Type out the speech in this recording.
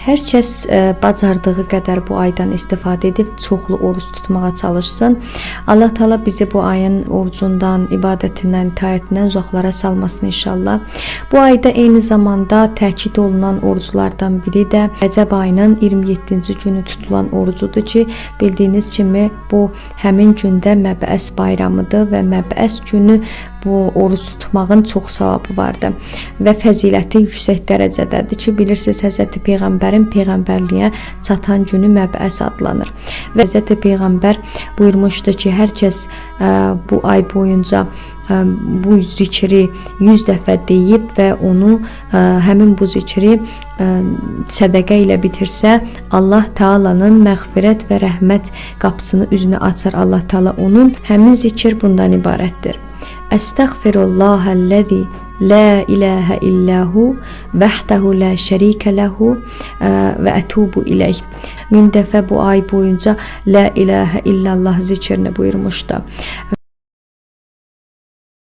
Hər kəs bacardığı qədər bu aydan istifadə edib çoxlu oruç tutmağa çalışsın. Allah Taala bizi bu ayın orucundan, ibadətindən, itaətindən uzaqlara salmasın inşallah. Bu ayda eyni zamanda təkid olunan oruclardan biri də Rəcəb ayının 27-ci günü tutulan orucudur ki, bildiyiniz kimi bu həmin gündə Məbəs bayramıdır və Məbəs günü bu oruc tutmağın çox savabı vardır və fəziləti yüksək dərəcədədir ki, bilirsiniz Həzrəti Peyğəmbərin peyğəmbərliyə çatan günü Məbəs adlanır. Və Həzrəti Peyğəmbər buyurmuşdu ki, hər kəs bu ay boyunca bu zikri 100 dəfə deyib və onu həmin bu zikri sədəqə ilə bitirsə, Allah Taala'nın məğfirət və rəhmət qapısını üzünə açar. Allah Taala onun həmin zikir bundan ibarətdir. Əstəğfirullahəl-ləzi la ilahə illəhu vəhdəhu la şərikə ləhu və ətubu iləyh. 1000 dəfə bu ay boyunca la ilahə illallah zikrini buyurmuşdu.